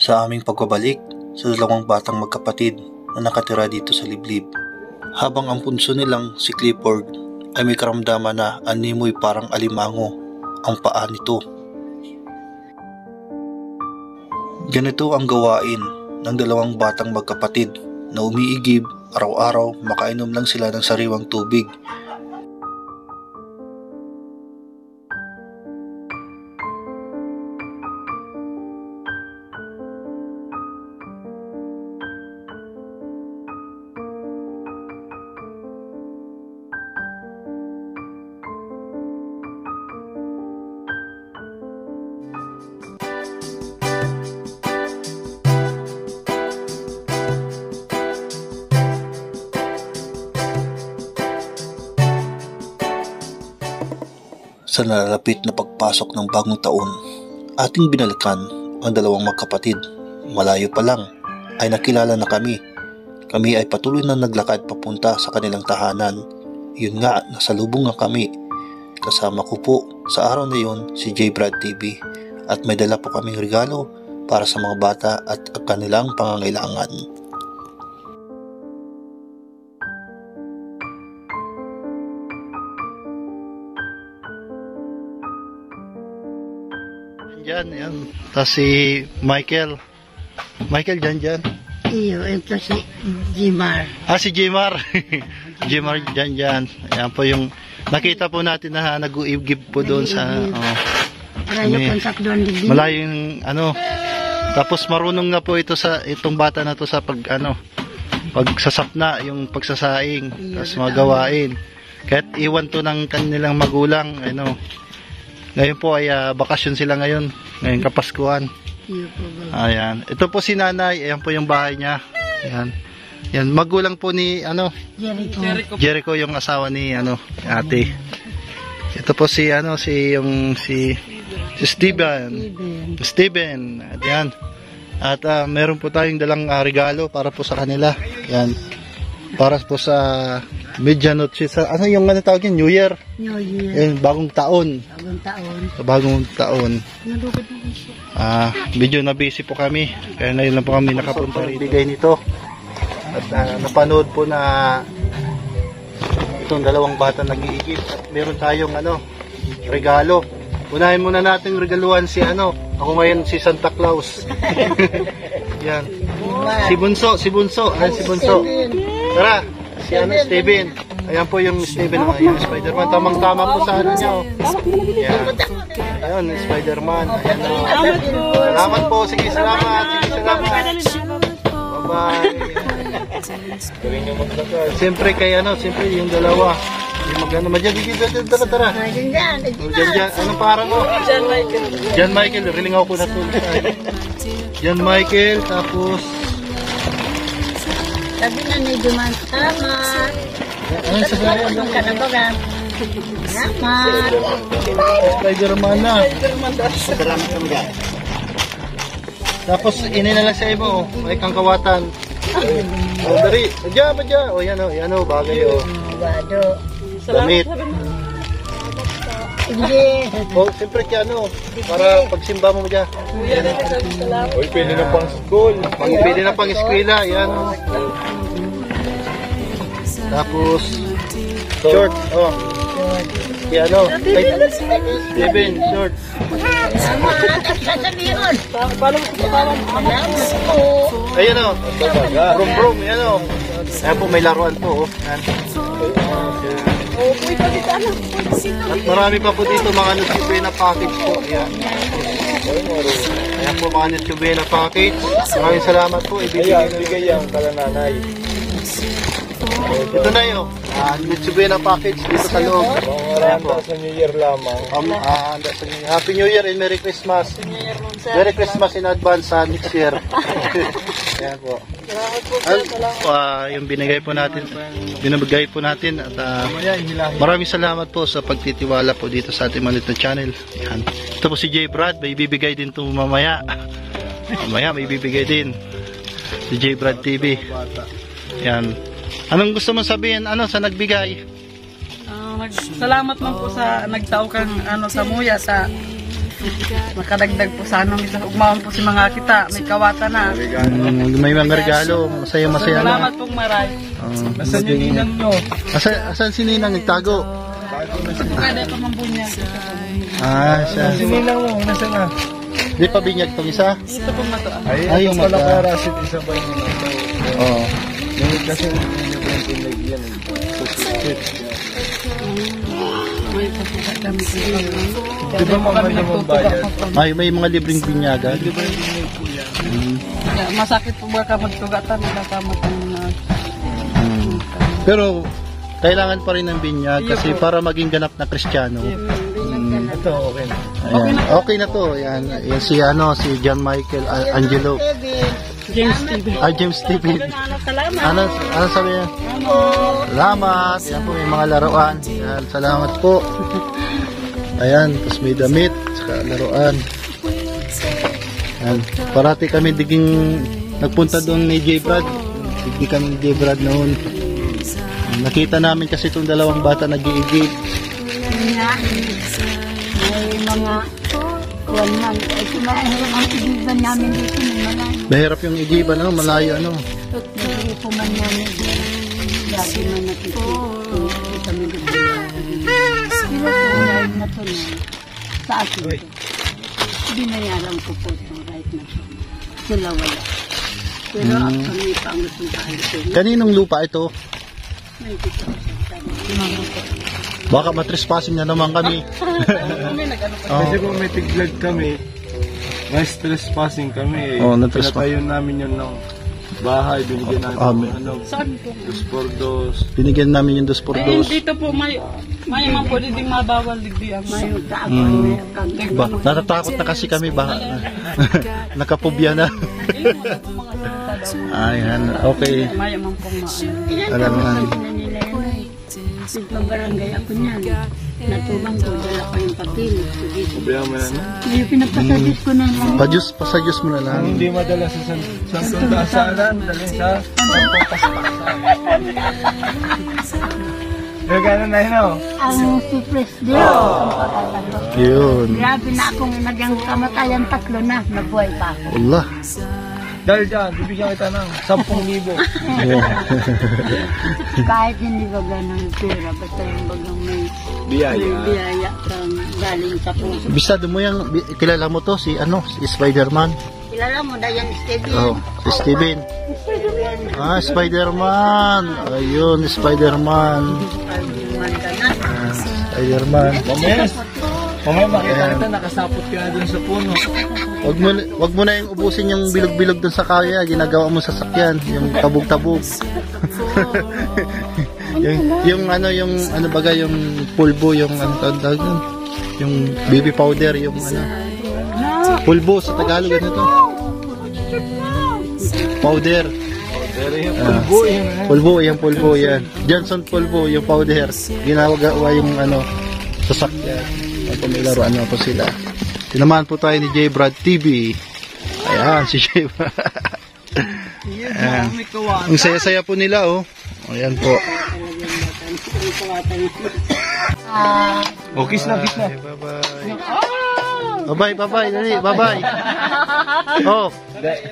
sa aming pagbabalik sa dalawang batang magkapatid na nakatira dito sa liblib. Habang ang punso nilang si Clifford ay may karamdaman na animoy parang alimango ang paa nito. Ganito ang gawain ng dalawang batang magkapatid na umiigib araw-araw, makainom lang sila ng sariwang tubig. Sa nalalapit na pagpasok ng bagong taon, ating binalikan ang dalawang magkapatid. Malayo pa lang ay nakilala na kami. Kami ay patuloy na naglakad papunta sa kanilang tahanan. Yun nga, nasalubong nga kami. Kasama ko po sa araw na yun si J. Brad TV at may dala po kaming regalo para sa mga bata at kanilang pangangailangan. Diyan, yan. Tapos si Michael. Michael, dyan. Iyo, ito si Jimar. Si Jimar. Jimar, dyan. Ayan po yung nakita po natin na nag-uigib po doon sa... malayo yung Tapos marunong na po ito sa itong bata na to sa pagsasapna, yung pagsasaing, tapos mga gawain. Kahit iwan to ng kanilang magulang, ngayon po ay bakasyon sila ngayon Kapaskuhan. Ayan. Ito po si nanay. Ayan po yung bahay niya. Ayan. Yan. Magulang po ni Jericho yung asawa ni ate. Ito po si Steven. Ayan. At meron po tayong dalang regalo para po sa kanila. Ayan. Para po sa Medianoche, sa yung tawag yun? New Year? New Year. Yung bagong taon. Bagong taon. Medyo na busy po kami. Kaya ngayon lang po kami nakapunta rito. Bigay nito. At napanood po na itong dalawang bata nag-iigib. At meron tayong regalo. Unahin muna natin regaluhan si ako ngayon si Santa Claus. Yan. Si Bunso. Ayan si Bunso. Tara. Si Steven. Ayan po yung Steven, yung Spider-Man. Tamang-tama po sa niya. Ayan. Ayun, Spider-Man. Ayan. Salamat po. Sige, salamat. Bye-bye. Siyempre siyempre yung dalawa. Yung tara. Diyan. Anong parang mo? John Michael. Riling ako na tulad. John Michael, tapos sabi na ni Duman, salamat. Salamat ka na ba? Salamat. Spider-Man na. Tapos inilala sa ibo, may kangkawatan. Dari, badya. Yan bagay Damit. Hindi. Siyempre para pagsimba mo dyan. Pwede na pang school. Pwede na pang eskwela, yan. Tapos, short. Steven, short. Ayan brum, yan Ayan po, may laruan po. At marami pa po dito mga Nutsubena package po. Ayan po mga Nutsubena package. Maraming salamat po. Ibigay yan kala nanay. Ito na yun. Nutsubena package dito sa loob. Handa sa New Year lamang. Happy New Year and Merry Christmas. Merry Christmas in advance sa next year. Ayan po. Yung binigay po natin at maraming salamat po sa pagtitiwala po dito sa ating maliit na channel. Yan. Ito po si J. Brad, may bibigay din ito mamaya. May bibigay din si J. Brad TV. Yan. Anong gusto mo sabihin sa nagbigay? Salamat man po sa nagtao kang sa muya sa Makadagdag po sana mi sa ugmaon po si mga kita. May kawata na. May mga regalo. Masaya-masaya na. Salamat pong maray. Nasaan yung ninang nyo? Asan si Ninang nagtago? Kada pa mambunyag. Siya. Si ninang mo, nasaan na? Di pa binyag tong isa? Dito po matuan. Ay, yung yung pala mata. karasit isa ba yung ninang? Oo. Yung kasi yung pinagyan. May pagkakat kami sa iyo. Di ba kami naman bayad? May mga libreng binyagan. Masakit po ba ka magtugatan? Nakakamatan na. Pero kailangan pa rin ng binyag kasi para maging ganap na Kristiyano. Ito, okay na. Ayan. Okay na to. Ayan. Ayan si John Michael Angelo. James TV. James Stephen. Salamat. Ano sabi niya? Salamat. Yan po, may mga laruan. Ayan, salamat po. Ayan, tapos may damit, saka laruan. Ayan, parati kami diging nagpunta doon ni J. Brad. Digdi kami ni J. Brad noon. Nakita namin kasi itong dalawang bata nag-iigib. May mga kuwan man. Ay, kumahirap ang igiban namin dito ng malayo. Mahirap yung igiban, malayo, Hindi po man namin dito. Lagi man nakikita. Kami dito. Pero po na to na. Sa akin to. Binayaran ko po ito right na to. Sila wala. Pero ako kami pa ang gusto tayo. Kaninong lupa ito? May dito. Baka matrespassing na naman kami. Kasi kung may tiglag kami, may trespassing kami. Na-trespass. Pinatayo namin yun ng bahay, binigyan namin Saan po? 2x2. Binigyan namin yung 2 por 2. Dito po may mga pwede ding mabawal digdi ang May kaagay. Natatakot na kasi kami ba? Nakapubya na. Ayan, okay. May mga pong Alam mo na. nila yun ay nagpabarangay ako niyan. Natulong ko, dala ko yung papel. Sabihan mo na na. Yung pinapasadit ko na lang. Pasajus mo na lang. Ang hindi madala sa Santong Dasalan, dalhin sa Santong Paspasan. Gano'n na yun, oh. Ang si President. Ang pagkakalo. Yun. Grabe na akong nagang kamatayan 3 na. Nabuhay pa ako. Allah. Dahil dyan, bibigyan kita ng 10,000. Kahit hindi ba ganang pera, basta yung bagang may biyaya kang galing sa puso. Bisado mo yung, kilala mo to, si Spider-Man. Kilala mo, Dayan Steven. Oh, si Steven. Spider-Man. Ayun, Spider-Man. Spider-Man. Mamaya makita kita, nakasapot ka na dun sa puno. Wag mo na yung ubusin yung bilog-bilog dun sa kaya, ginagawa mo sa sakyan, yung tabog-tabog. yung pulbo, yung tawag nun? Yung baby powder, yung pulbo sa Tagalog, ano to? Powder. Pero yung pulbo, yung Pulbo, yan. Johnson pulbo, yung powder. Ginagawa yung sasakyan. At may laruan po sila. Tinamahan po tayo ni J. Brad TV. Ayan, si J. Brad. Ayan. Ang saya-saya po nila, oh. Ayan po. Oh, kiss na. Bye-bye. Bye-bye. Dali, bye-bye. Oh.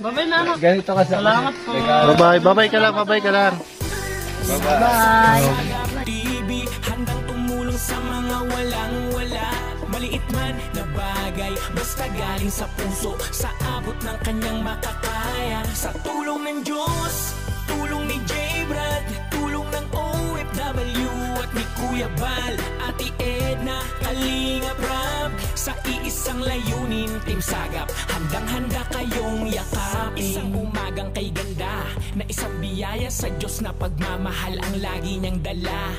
babay na ano. Ganito ka sa... Salamat po. Bye-bye. Bye-bye ka lang. Bye-bye ka lang. TV, handang tumulong sa mga walang-wala. Maliit man na bagay, basta galing sa puso, sa abot ng kanyang makakaya. Sa tulong ng Diyos, tulong ni J. Brad, tulong ng OFW at ni Kuya Bal, Ate Edna, Kalinga Prab. Sa iisang layunin, Team Sagap, handang-handa kayong yakapin. Isang umagang kay ganda, na isang biyaya sa Diyos na pagmamahal ang lagi niyang dala.